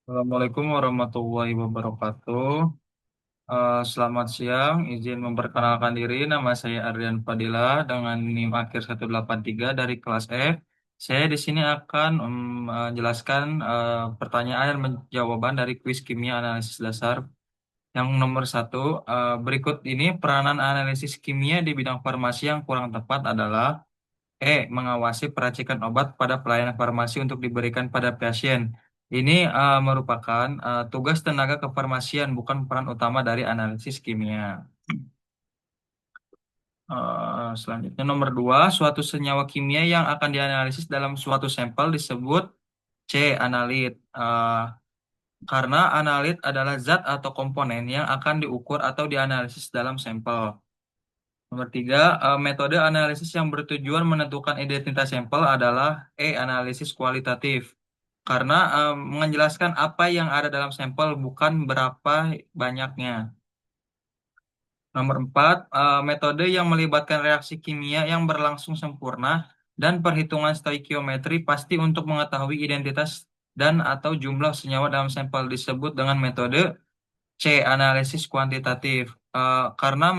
Assalamualaikum warahmatullahi wabarakatuh. Selamat siang, izin memperkenalkan diri. Nama saya Ardian Fadila dengan NIM akhir 183 dari kelas F. Saya di sini akan menjelaskan pertanyaan dan jawaban dari kuis kimia analisis dasar. Yang nomor satu, berikut ini peranan analisis kimia di bidang farmasi yang kurang tepat adalah mengawasi peracikan obat pada pelayanan farmasi untuk diberikan pada pasien. Ini merupakan tugas tenaga kefarmasian, bukan peran utama dari analisis kimia. Selanjutnya nomor dua, suatu senyawa kimia yang akan dianalisis dalam suatu sampel disebut C. Analit. Karena analit adalah zat atau komponen yang akan diukur atau dianalisis dalam sampel. Nomor tiga, metode analisis yang bertujuan menentukan identitas sampel adalah analisis kualitatif. Karena menjelaskan apa yang ada dalam sampel, bukan berapa banyaknya. Nomor empat, metode yang melibatkan reaksi kimia yang berlangsung sempurna dan perhitungan stoikiometri pasti untuk mengetahui identitas dan atau jumlah senyawa dalam sampel disebut dengan metode C. Analisis kuantitatif. Karena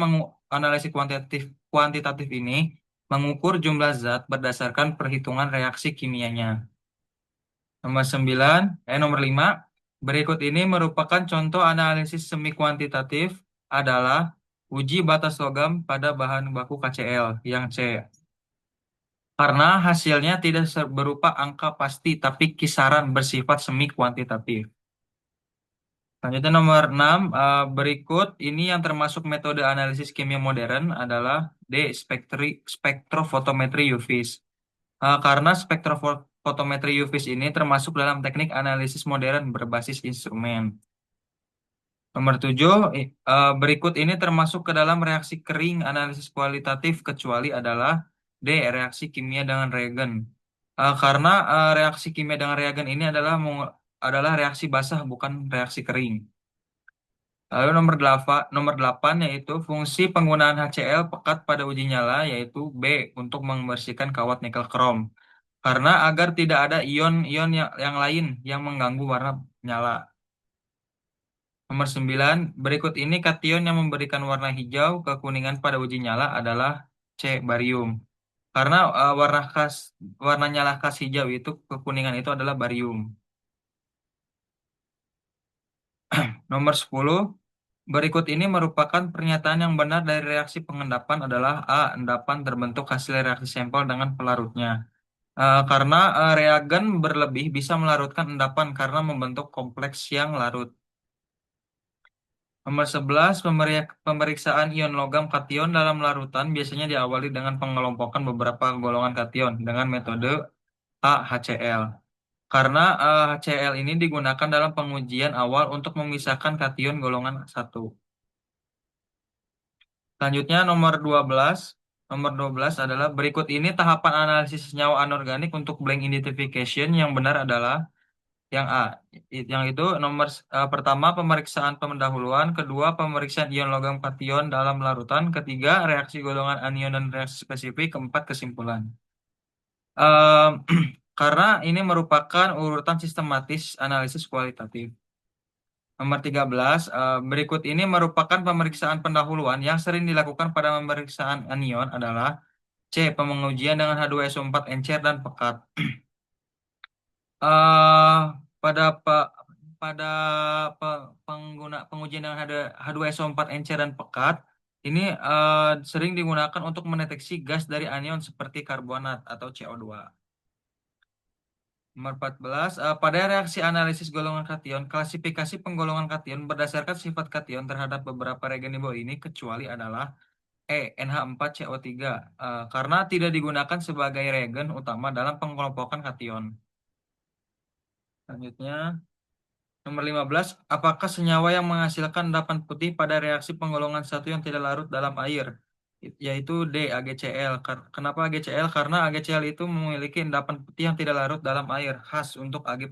analisis kuantitatif ini mengukur jumlah zat berdasarkan perhitungan reaksi kimianya. Nomor 5. Berikut ini merupakan contoh analisis semi kuantitatif adalah uji batas logam pada bahan baku KCl yang C. Karena hasilnya tidak berupa angka pasti tapi kisaran bersifat semi kuantitatif. Selanjutnya nomor 6, berikut ini yang termasuk metode analisis kimia modern adalah D. Spektrofotometri UVIS. Karena spektrofotometri UVIS ini termasuk dalam teknik analisis modern berbasis instrumen. Nomor 7, berikut ini termasuk ke dalam reaksi kering analisis kualitatif kecuali adalah D. Reaksi kimia dengan reagen. Karena reaksi kimia dengan reagen ini adalah reaksi basah bukan reaksi kering. Lalu nomor 8 yaitu fungsi penggunaan HCl pekat pada uji nyala yaitu B untuk membersihkan kawat nikel krom. Karena agar tidak ada ion-ion yang lain yang mengganggu warna nyala. Nomor 9, berikut ini kation yang memberikan warna hijau kekuningan pada uji nyala adalah C. Barium. Karena warna nyala khas hijau itu kekuningan itu adalah barium. Nomor 10, berikut ini merupakan pernyataan yang benar dari reaksi pengendapan adalah A. Endapan terbentuk hasil reaksi sampel dengan pelarutnya. Karena reagen berlebih bisa melarutkan endapan karena membentuk kompleks yang larut. Nomor 11, pemeriksaan ion logam kation dalam larutan biasanya diawali dengan pengelompokan beberapa golongan kation dengan metode HCl. Karena HCl ini digunakan dalam pengujian awal untuk memisahkan kation golongan satu. Selanjutnya nomor 12 adalah berikut ini tahapan analisis senyawa anorganik untuk blank identification yang benar adalah yang A. Yang itu pertama pemeriksaan pendahuluan, kedua pemeriksaan ion logam kation dalam larutan, ketiga reaksi golongan anion dan reaksi spesifik, keempat kesimpulan. Ehm, karena ini merupakan urutan sistematis analisis kualitatif. Nomor 13, berikut ini merupakan pemeriksaan pendahuluan yang sering dilakukan pada pemeriksaan anion adalah C. Pengujian dengan H2SO4 encer dan pekat. eh pada pada pengujian dengan H2SO4 encer dan pekat ini sering digunakan untuk mendeteksi gas dari anion seperti karbonat atau CO2. Nomor 14, pada reaksi analisis golongan kation, klasifikasi penggolongan kation berdasarkan sifat kation terhadap beberapa reagen di bawah ini kecuali adalah NH4CO3 karena tidak digunakan sebagai reagen utama dalam pengelompokan kation. Selanjutnya, nomor 15, apakah senyawa yang menghasilkan endapan putih pada reaksi penggolongan satu yang tidak larut dalam air? Yaitu D, AgCl. Kenapa AgCl? Karena AgCl itu memiliki endapan putih yang tidak larut dalam air, khas untuk Ag+.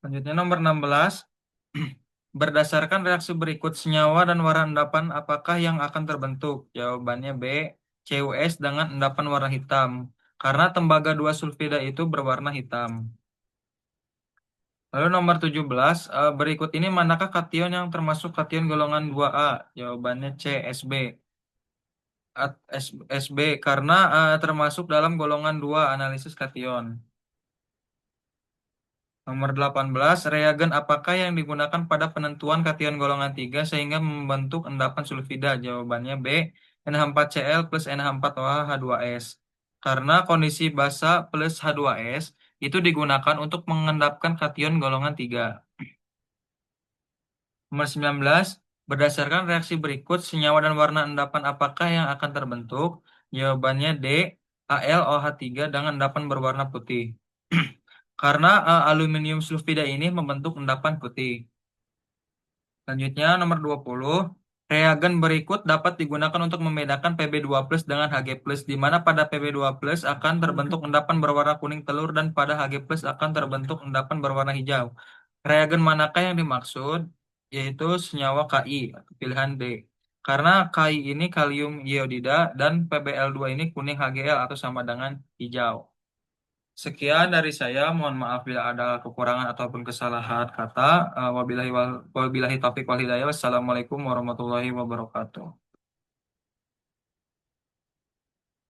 Selanjutnya nomor 16, berdasarkan reaksi berikut senyawa dan warna endapan apakah yang akan terbentuk? Jawabannya B, CuS dengan endapan warna hitam. karena tembaga 2 sulfida itu berwarna hitam. Lalu nomor 17, berikut ini manakah kation yang termasuk kation golongan 2A? Jawabannya C, SB. SB karena termasuk dalam golongan 2 analisis kation. Nomor 18, reagen apakah yang digunakan pada penentuan kation golongan 3 sehingga membentuk endapan sulfida? Jawabannya B, NH4Cl plus NH4OH H2S. Karena kondisi basa plus H2S itu digunakan untuk mengendapkan kation golongan 3. Nomor 19, berdasarkan reaksi berikut, senyawa dan warna endapan apakah yang akan terbentuk? Jawabannya D, AlOH3 dengan endapan berwarna putih. Karena aluminium sulfida ini membentuk endapan putih. Selanjutnya nomor 20, reagen berikut dapat digunakan untuk membedakan Pb2+ plus dengan Hg+, plus, di mana pada Pb2+ plus akan terbentuk endapan berwarna kuning telur dan pada Hg+ plus akan terbentuk endapan berwarna hijau. Reagen manakah yang dimaksud? Yaitu senyawa Ki, pilihan D. Karena Ki ini kalium iodida dan PbL2 ini kuning Hgl atau sama dengan hijau. Sekian dari saya. Mohon maaf bila ada kekurangan ataupun kesalahan kata. Wabillahi taufiq wal hidayah. Wassalamualaikum warahmatullahi wabarakatuh.